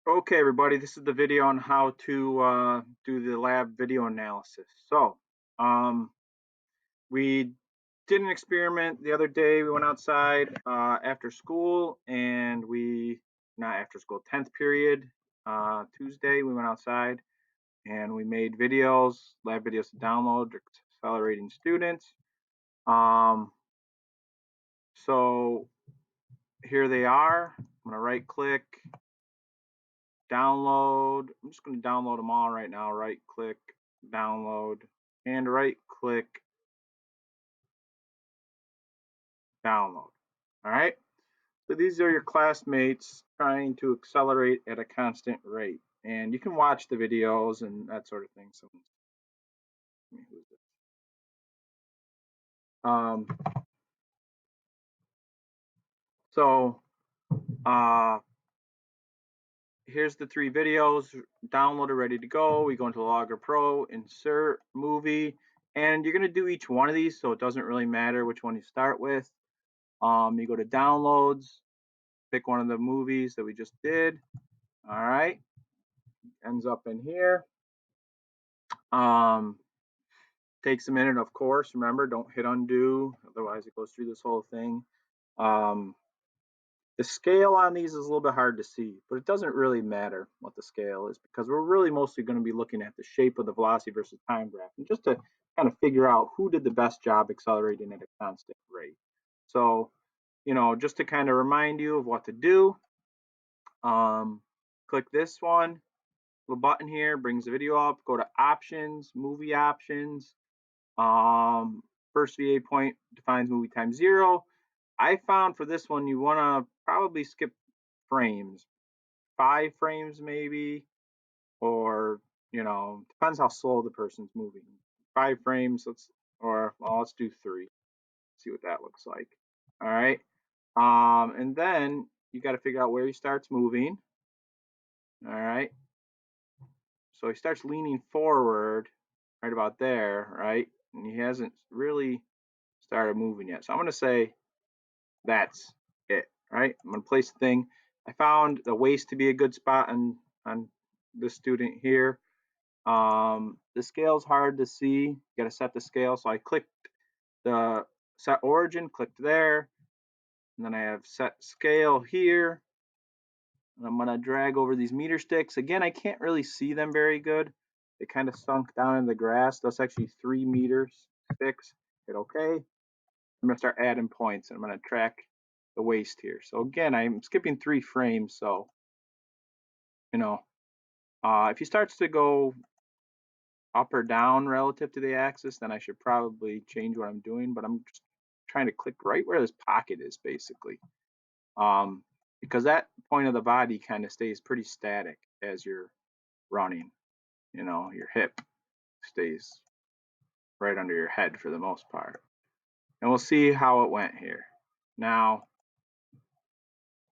Okay, everybody, this is the video on how to do the lab video analysis. Um, we did an experiment the other day. We went outside after school, and not after school, 10th period, Tuesday, we went outside and we made videos, lab videos to download, accelerating students. Um, so here they are. I'm going to right click, download. I'm just going to download them all right now. Right click, download, and right click, download. All right. So these are your classmates trying to accelerate at a constant rate. And you can watch the videos and that sort of thing. Um, so uh, here's the three videos downloaded, ready to go. We go into Logger Pro, insert movie, and you're going to do each one of these, so it doesn't really matter which one you start with. You go to downloads, pick one of the movies that we just did. All right, ends up in here. Um, takes a minute, of course. Remember, don't hit undo, otherwise it goes through this whole thing. Um, the scale on these is a little bit hard to see, but it doesn't really matter what the scale is because we're really mostly going to be looking at the shape of the velocity versus time graph, and just to kind of figure out who did the best job accelerating at a constant rate. So, just to kind of remind you of what to do, um, click this one, little button here, brings the video up, go to options, movie options. First VA point defines movie time 0. I found for this one, you want to probably skip frames, 5 frames maybe, or, depends how slow the person's moving. 5 frames, let's do 3, see what that looks like. All right. And then you got to figure out where he starts moving. All right. So he starts leaning forward right about there, right? And he hasn't really started moving yet. So I'm going to say that's it, right? I'm going to place the thing. I found the waist to be a good spot on this student here. The scale's hard to see. You got to set the scale. So I clicked the set origin, clicked there, and then I have set scale here. And I'm going to drag over these meter sticks. Again, I can't really see them very good. They kind of sunk down in the grass. That's actually 3 meters sticks. Hit OK. I'm going to start adding points, and I'm going to track the waist here. So again, I'm skipping 3 frames. So, if he starts to go up or down relative to the axis, then I should probably change what I'm doing. But I'm just trying to click right where this pocket is, basically. Because that point of the body kind of stays pretty static as you're running. Your hip stays right under your head for the most part. And we'll see how it went here. Now,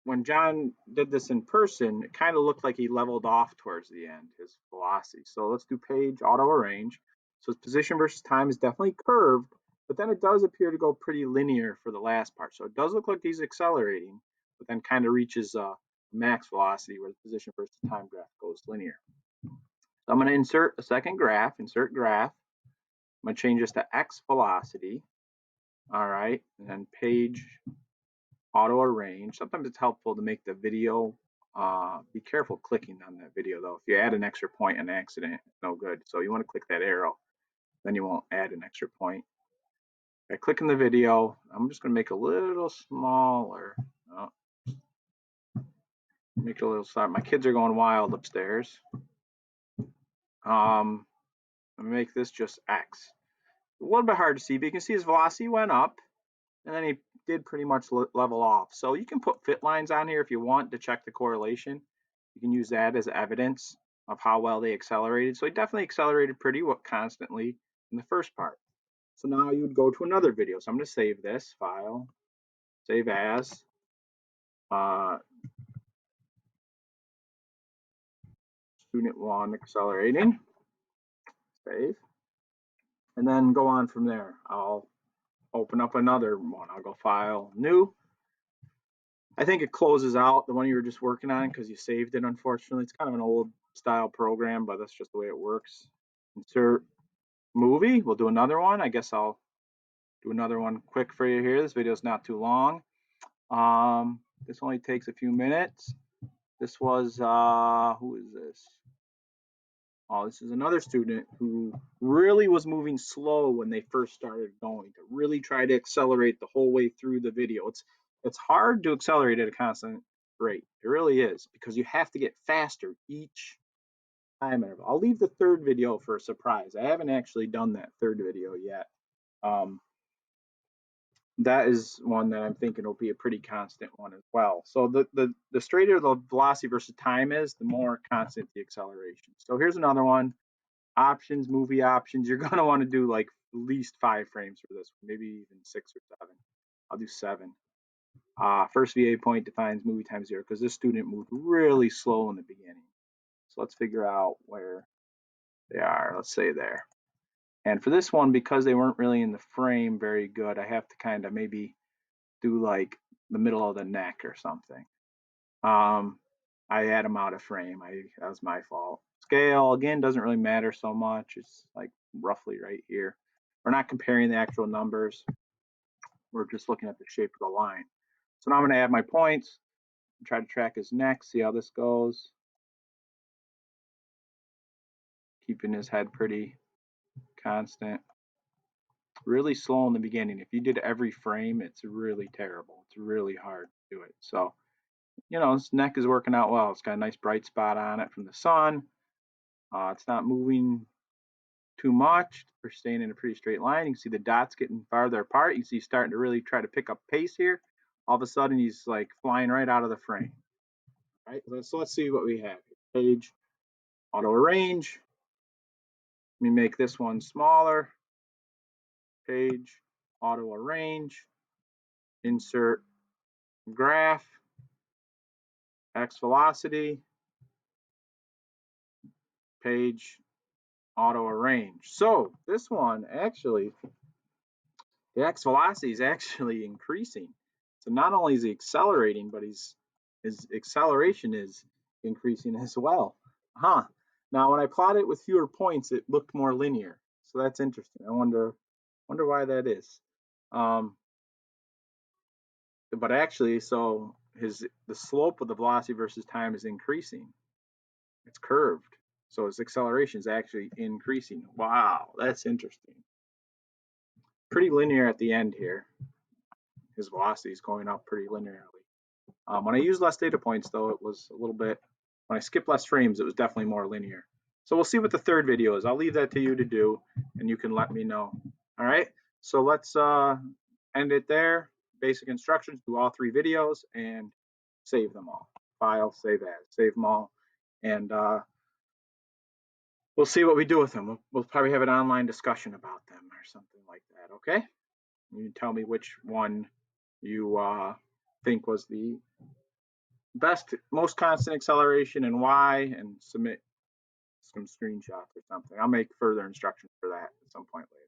when John did this in person, it kind of looked like he leveled off towards the end, his velocity. So let's do page auto arrange. So his position versus time is definitely curved, but then it does appear to go pretty linear for the last part. So it does look like he's accelerating, but then kind of reaches max velocity where the position versus time graph goes linear. So I'm going to insert a second graph, insert graph. I'm going to change this to X velocity. All right, and then page auto arrange. Sometimes it's helpful to make the video. Be careful clicking on that video though. If you add an extra point on accident, it's no good. So you want to click that arrow, then you won't add an extra point. I click in the video. I'm just going to make a little smaller. Oh, make it a little smaller. My kids are going wild upstairs. I'm going to make this just X. A little bit hard to see, but you can see his velocity went up, and then he did pretty much level off. So you can put fit lines on here if you want to check the correlation. You can use that as evidence of how well they accelerated. So he definitely accelerated pretty constantly in the first part. So now you would go to another video. So I'm going to save this file, save as, student 1 accelerating, save, and then go on from there. I'll open up another one. I'll go file, new, I think it closes out the one you were just working on because you saved it, unfortunately. It's kind of an old style program, but that's just the way it works. Insert movie. We'll do another one. I guess I'll do another one quick for you here. This video is not too long. This only takes a few minutes. This was, who is this? Oh, this is another student who really was moving slow when they first started going, to really try to accelerate the whole way through the video. It's hard to accelerate at a constant rate. It really is, because you have to get faster each time interval. I'll leave the third video for a surprise. I haven't actually done that third video yet. That is one that I'm thinking will be a pretty constant one as well. So the straighter the velocity versus time is, the more constant the acceleration. So here's another one. Options, movie options. You're gonna want to do like at least 5 frames for this, maybe even 6 or 7. I'll do 7. First VA point defines movie time 0 because this student moved really slow in the beginning. So let's figure out where they are. Let's say there. And for this one, because they weren't really in the frame very good, I have to kind of maybe do like the middle of the neck or something. I had them out of frame. That was my fault. Scale, again, doesn't really matter so much. It's like roughly right here. We're not comparing the actual numbers. We're just looking at the shape of the line. So now I'm going to add my points, try to track his neck, see how this goes. Keeping his head pretty constant. Really slow in the beginning. If you did every frame, it's really terrible. It's really hard to do it. So, you know, his neck is working out well. It's got a nice bright spot on it from the sun. It's not moving too much. We're staying in a pretty straight line. You can see the dots getting farther apart. You can see he's starting to really try to pick up pace here. All of a sudden, he's like flying right out of the frame. All right, so let's see what we have. Page, auto arrange. Let me make this one smaller. Page, auto arrange. Insert graph, x velocity, page, auto arrange. So this one actually, the x velocity is actually increasing. So not only is he accelerating, but his acceleration is increasing as well. Now when I plot it with fewer points, it looked more linear. So that's interesting. I wonder why that is. But actually, so the slope of the velocity versus time is increasing. It's curved. So his acceleration is actually increasing. Wow, that's interesting. Pretty linear at the end here. His velocity is going up pretty linearly. When I used less data points, though, it was a little bit, when I skipped less frames, it was definitely more linear. So we'll see what the third video is. I'll leave that to you to do, and you can let me know. All right, so let's end it there. Basic instructions, do all 3 videos, and save them all. File, save as, save them all. And we'll see what we do with them. We'll probably have an online discussion about them or something like that, okay? You can tell me which one you think was the best, most constant acceleration and why, and submit some screenshots or something. I'll make further instructions for that at some point later.